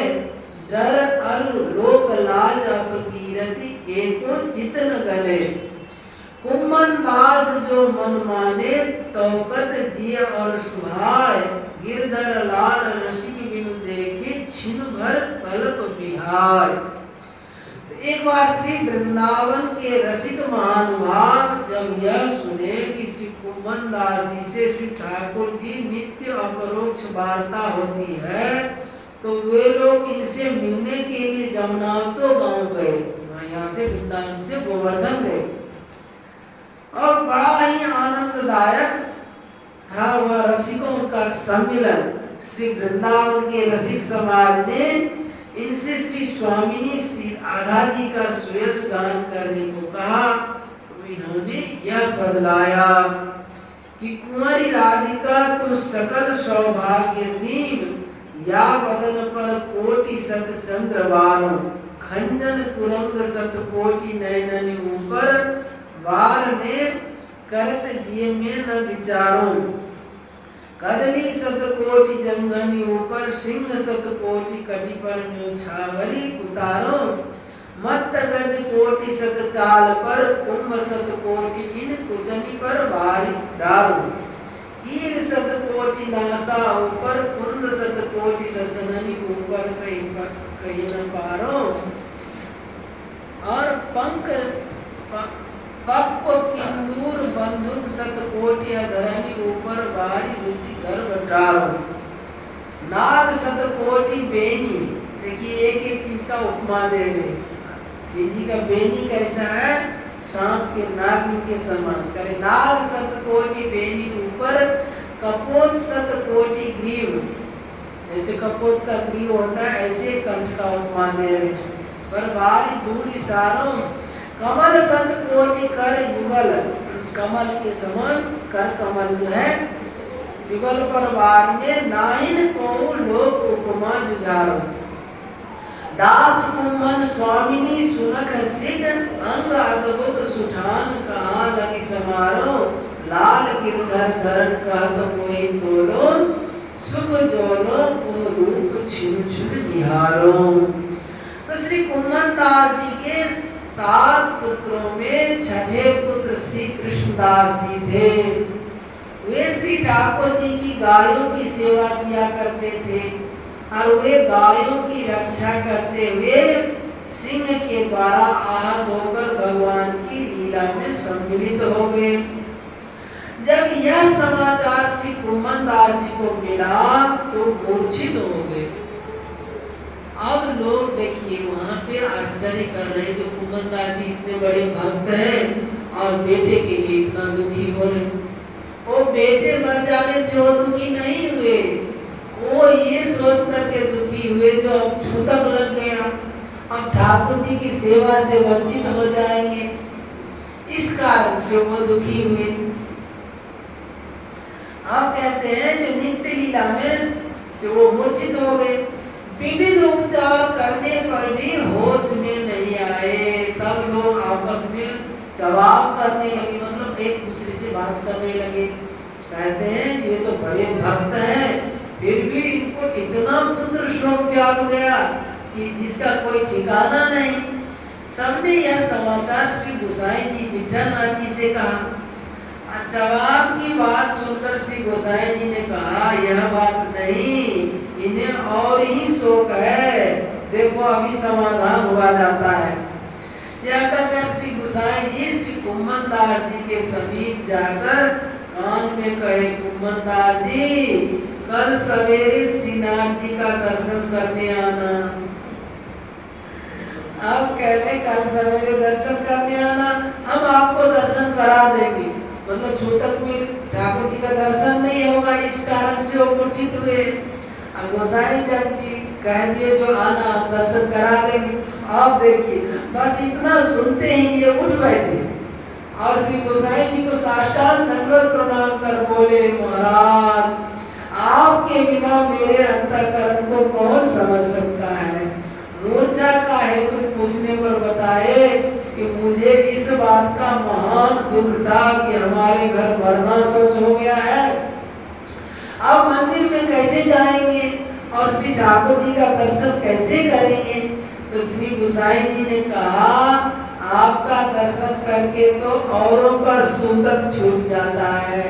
डर अर लोक लाज अपकीरति, एको चित न गने। कुम्मन दास जो मन माने, तो कत जिय और सुहाय, गिरधर लाल रसिक बिनु देखे, छिन भर कल्प बिहाय। एक बार श्री वृंदावन के रसिक महानुभाव जब यह सुने कि श्री कुम्मन दास जी से श्री ठाकुर जी नित्य अपरोक्ष वार्ता होती है, तो वे लोग इनसे मिलने के लिए जमुनावतो गांव गए, यहाँ से वृंदावन से गोवर्धन गए और बड़ा ही आनंददायक था वह रसिकों का सम्मिलन। श्री वृंदावन के रसिक समाज ने इनसे श्री स्वामिनी श्री राधा जी का सुयस गान करने को कहा, तो इन्होंने यह पद गाया कि कुंवरी राधिका तुम सकल सौभाग्यसीन, या वदन पर कोटि सत चंद्र बारो, खंजन कुरंग सत कोटि नयननि ऊपर, बार ने करत जिय में न विचारो। कदली सतकोटि जंघनि ऊपर, सिंह सतकोटि कटि पर न्योछावरी उतारो। मत्त गज कोटि सत चाल पर, कुंभ सतकोटि इन कुचनि पर भारी डारो। कीर सतकोटि नासा ऊपर, कुंद सतकोटि दसननि ऊपर, कहीं न पारो। और पक्व किंदूर बंधुक सतकोटि अधरणी ऊपर बारी रुचि गर्भ डारो। नाग सतकोटि बेनी, देखिए एक एक चीज का उपमा दे रहे। श्री जी का बेनी कैसा है, सांप के नागिन के समान। करे नाग सतकोटि बेनी ऊपर कपोत सतकोटि ग्रीव, जैसे कपोत का ग्रीव होता है ऐसे कंठ का उपमा दे रहे। पर बारी दूर इशारों कमल सतकोटि कर युगल, कमल के समान कर कमल जो है युगल पर बार में नाहिन को लोक उपमा जुझारो। दास कुम्भन स्वामिनी सुनख सिद्ध अंग अद्भुत सुठान कहाँ लगी समारो। लाल गिरधर धरन कहत कोई तोलो सुख जोलो को रूप छिन छिन निहारो। तो श्री कुम्भन दास जी के 7 पुत्रों में छठे पुत्र श्री कृष्णदास जी थे। वे श्री ठाकुर जी की गायों की सेवा किया करते थे और वे गायों की रक्षा करते हुए सिंह के द्वारा आहत होकर भगवान की लीला में सम्मिलित हो गए। जब यह समाचार श्री कुम्भन दास जी को मिला तो मूर्छित हो गए। अब लोग देखिए वहां पे आश्चर्य कर रहे, जो कुम्भन दास जी इतने बड़े भक्त हैं और बेटे के लिए इतना दुखी हो रहे। वो बेटे मर जाने से वो दुखी नहीं हुए, वो ये सोच करके दुखी हुए जो अब छूतक लग गया, अब ठाकुर जी की सेवा से वंचित हो जाएंगे, इस कारण से वो दुखी हुए। अब कहते हैं जो नित्य लीला में से वो मूर्छित हो गए। विविध उपचार करने पर भी होश में नहीं आए। तब लोग आपस में जवाब करने लगे, मतलब एक दूसरे से बात करने लगे। कहते हैं ये तो बड़े भक्त हैं, फिर भी इनको इतना पुत्र शोक व्याप गया कि जिसका कोई ठिकाना नहीं। सबने यह समाचार श्री गोसाई जी विठलनाथ जी से कहा। जवाब की बात सुनकर श्री गोसाई जी ने कहा यह बात नहीं, इन्हें और ही शोक है, देखो अभी समाधान हुआ जाता है। यह कहकर श्री गोसाई जी श्री कुम्भन दास जी के समीप जाकर कान में कहे, कुम्भन दास जी कल सवेरे श्रीनाथ जी का दर्शन करने आना। अब कहते कल सवेरे दर्शन करने आना, हम आपको दर्शन करा देंगे। मतलब छूतक में ठाकुर जी का दर्शन नहीं होगा, इस कारण से वो मूर्छित हुए। अब गोसाई जब जी कह दिए जो आना दर्शन करा देंगे। अब देखिए बस इतना सुनते ही ये उठ बैठे और श्री गोसाई जी को साष्टांग दंडवत प्रणाम कर बोले, महाराज आपके बिना मेरे अंतःकरण को कौन समझ सकता है। मूर्छा का हेतु पूछने पर बताए कि मुझे इस बात का महान दुख था कि हमारे घर मरना सोच हो गया है, अब मंदिर में कैसे जाएंगे और श्री ठाकुर जी का दर्शन कैसे करेंगे। तो श्री गोसाई जी ने कहा आपका दर्शन करके तो औरों का सूतक छूट जाता है।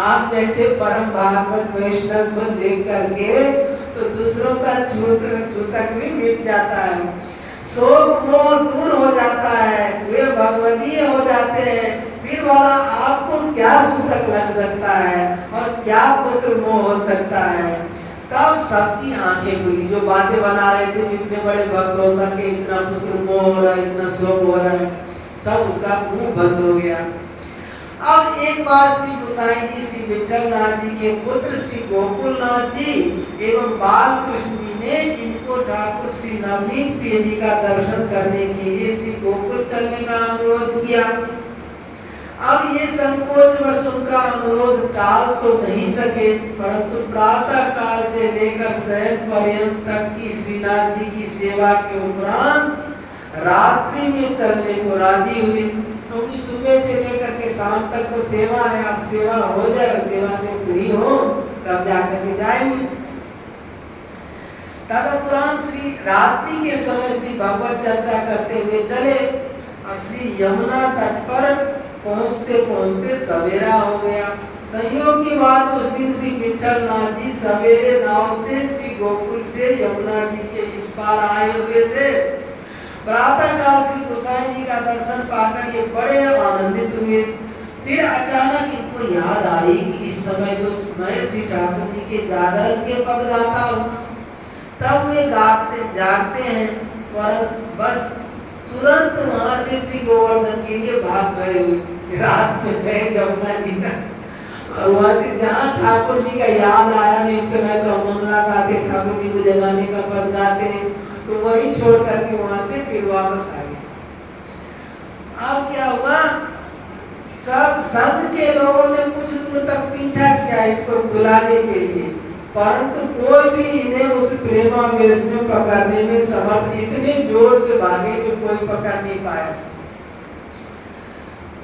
आप जैसे परम भागवत वैष्णव को देख करके तो दूसरों का छूतक भी मिट जाता है, शोक मोह दूर हो जाता है, वे भगवदीय हो जाते हैं। फिर वाला आपको क्या सूतक लग सकता है और क्या पुत्र मोह हो सकता है। तब सबकी आंखें खुली, जो बातें बना रहे थे जितने बड़े भक्त होकर के इतना पुत्र मोह हो रहा है, इतना शोक हो रहा है, सब उसका मुंह बंद हो गया। अब एक बार श्री गोसाई जी श्री विठलनाथ जी के पुत्र श्री गोकुलनाथ जी एवं बाल कृष्ण जी ने इनको ठाकुर श्री नवनीत प्रिय जी का दर्शन करने के लिए श्री गोकुल चलने का अनुरोध किया। अब ये संकोच बस उनका अनुरोध टाल तो नहीं सके, परंतु प्रातः काल से लेकर शयन पर्यंत तक की श्रीनाथ जी की सेवा के उपरांत रात्रि में चलने को राजी हुई, क्योंकि सुबह से लेकर के शाम तक तो सेवा है, अब सेवा हो जाए, सेवा से फ्री हो तब जाकर के जाएंगे। तदुपरांत श्री रात्रि के समय श्री भगवत चर्चा करते हुए चले और श्री यमुना तट पर पहुंचते पहुंचते सवेरा हो गया। संयोग की बात उस दिन श्री विठलनाथ जी सवेरे नाव से श्री गोकुल से यमुना जी के इस पार आए हुए थे। प्रातः काल श्री गोसाई जी का दर्शन पाकर ये बड़े आनंदित हुए। फिर अचानक इनको याद आई कि इस समय तो मैं श्री ठाकुर जी के जागरण के पद गाता हूँ। तब वे जागते हैं, पर बस तुरंत वहां से श्री गोवर्धन के लिए भाग गए हुए। रात में गए जमुना जी तक और वहां से जहाँ ठाकुर जी का याद आया, इस समय तो हम मंगला गाते ठाकुर जी को जगाने का पद गाते हैं, तो वही छोड़ करके वहां से फिर वापस आ गए। अब क्या हुआ, सब संघ के लोगों ने कुछ दूर तक पीछा किया इनको बुलाने के लिए, परंतु कोई भी इन्हें उस प्रेमावेश में पकड़ने में समर्थ, इतने जोर से भागे जो कोई पकड़ नहीं पाया।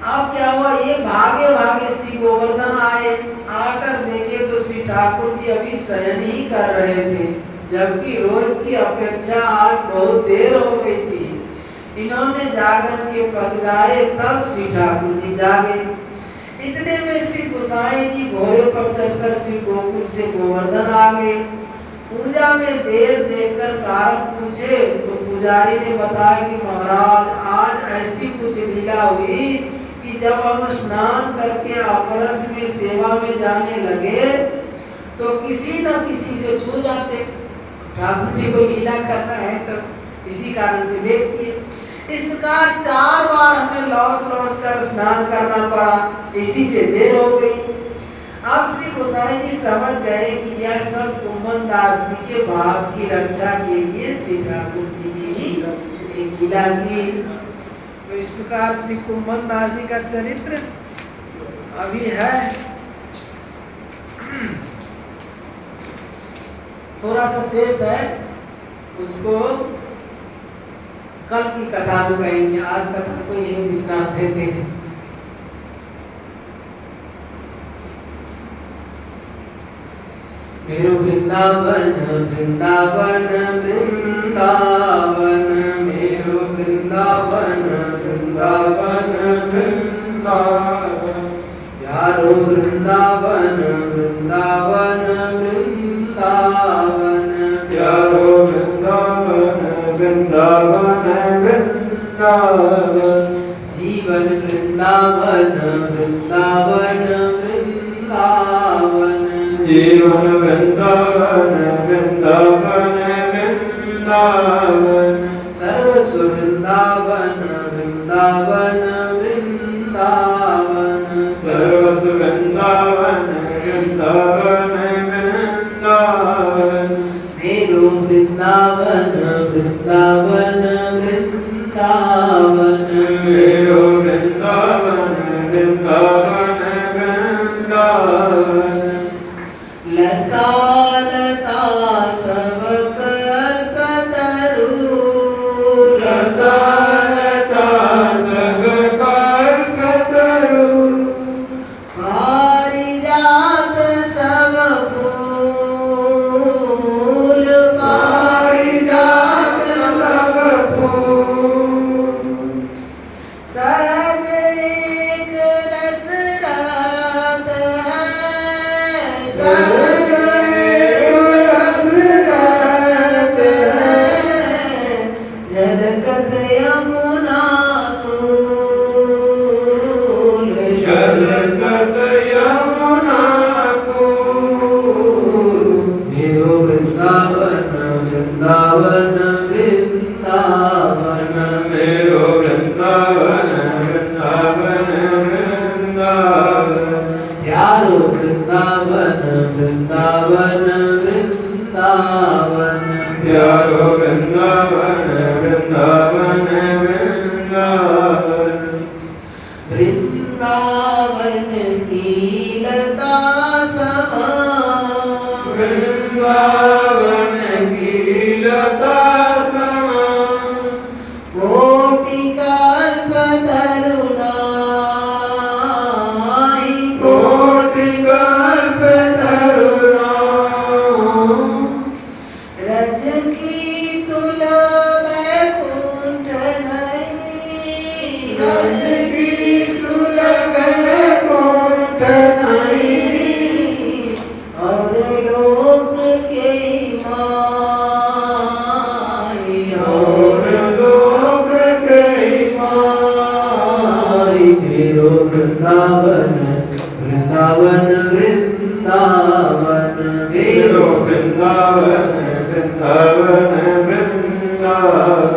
अब क्या हुआ, ये भागे भागे श्री गोवर्धन आए। आकर देखे तो श्री ठाकुर जी अभी शयन ही कर रहे थे, जबकि रोज की अपेक्षा आज बहुत देर हो गई थी। इन्होंने जागरण के पद गाए, तब श्री ठाकुर जी जागे। इतने में श्री गोसाई जी घोड़े पर चढ़कर श्री गोकुल से गोवर्धन आ गए। पूजा में देर देखकर कारक पूछे तो पुजारी ने बताया कि महाराज आज ऐसी कुछ लीला हुई कि जब हम स्नान करके अपरस में सेवा में जाने लगे तो किसी न किसी से छू जाते। ठाकुर जी को लीला करना है तो इसी कारण से लेट किए। इस प्रकार 4 बार हमें लौट लौट कर स्नान करना पड़ा, इसी से देर हो गई। अब श्री गोसाई जी समझ गए कि यह सब कुम्भन दास जी के भाव की रक्षा के लिए श्री ठाकुर जी ने ही लीला की। तो इस प्रकार श्री कुम्भन दास जी का चरित्र अभी है। थोड़ा सा शेष है, उसको कल की कथा में कहेंगे, आज कथा को यही विश्राम देते हैं। मेरो वृंदावन वृंदावन वृंदावन, मेरो वृंदावन वृंदावन वृंदावन, यारो वृंदावन वृंदावन वृंदावन, यारो वृंदावन वृंदावन वृंदावन, जीवन वृंदावन वृंदावन वृंदावन, जीवन वृंदावन वृंदावन वृंदावन, सर्वस्व वृंदावन वृंदावन वृंदावन, सर्वस्व वृंदावन वृंदावन वृंदावन, मेरो वृंदावन वृंदावन वृंदावन, मेरो वृंदावन वृंदावन वृंदावन, लता लता सब कल्पतरु, लता लता सब कल्पतरु, पारिजात सब फूल, पारिजात सब फूल, सहज एक रस रात है, सहज एक रस रात है, झलकत यमुना कूल, झलकत यमुना कूल, मेरो वृंदावन वृंदावन वृंदावन, मेरो वृंदावन वृंदावन वृंदावन, यारो वृंदावन वृंदावन वृंदावन, यारो वृंदावन वृंदावन वृंदावन, वृंदावन की लता समान, वृंदावन की लता समान, कोटि कल्पतरु नाहि, कोटि कल्पतरु नाहि, रज की तुला वैकुंठ नहीं, रज की तुला वैकुंठ नहीं, और लोक के माई, और और लोक मेरो वृंदावन वृंदावन वृंदावन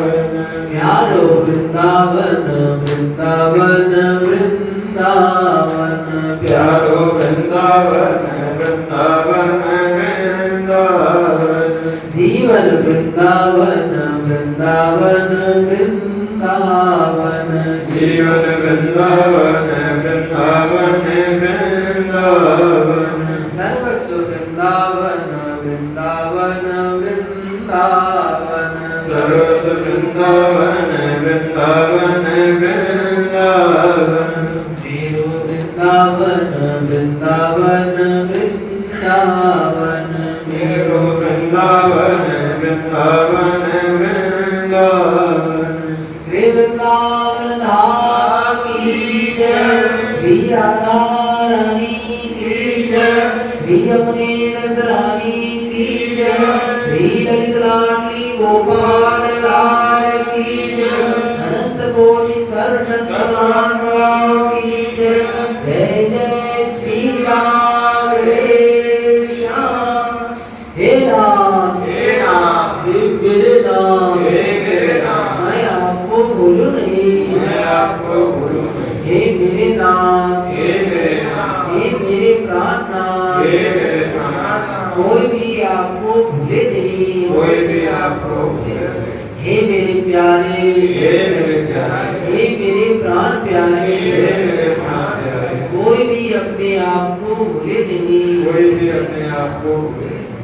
प्यारो वृंदावन वृंदावन वृंदावन प्यारो वृंदावन वृंदावन वृंदावन जीवन वृंदावन वृंदावन वृंदावन जीवन वृंदावन वृंदावन वृंदावन सर्वस्व वृंदावन वृंदावन वृंदावन सर्वस्व वृंदावन वृंदावन वृंदावन मेरो वृंदावन वृंदावन वृंदावन मेरो वृंदावन वृंदावन वृंदावन श्री वृंदावन धाम की जय श्री राधा रानी की जय श्री यमुने रसरानी की जय श्री ललित लाडली गोपाल लाल की जय अनंत कोटि सर्वसंत महात्माओं की जय जय जय श्री राधे श्याम हे नाथ हे नाथ हे मेरे नाथ हे मेरे नाथ मैं आपको भूलूं नहीं मैं आपको भूलूं नहीं हे मेरे नाथ हे मेरे नाथ हे मेरे प्राणनाथ हे मेरे प्राण कोई भी आपको भूले नहीं कोई भी आपको भूले नहीं हे मेरे प्यारे हे मेरे प्यारे हे मेरे प्राण प्यारे हे मेरे प्राण प्यारे कोई भी अपने आप को भूले नहीं कोई भी अपने आप को भूले नहीं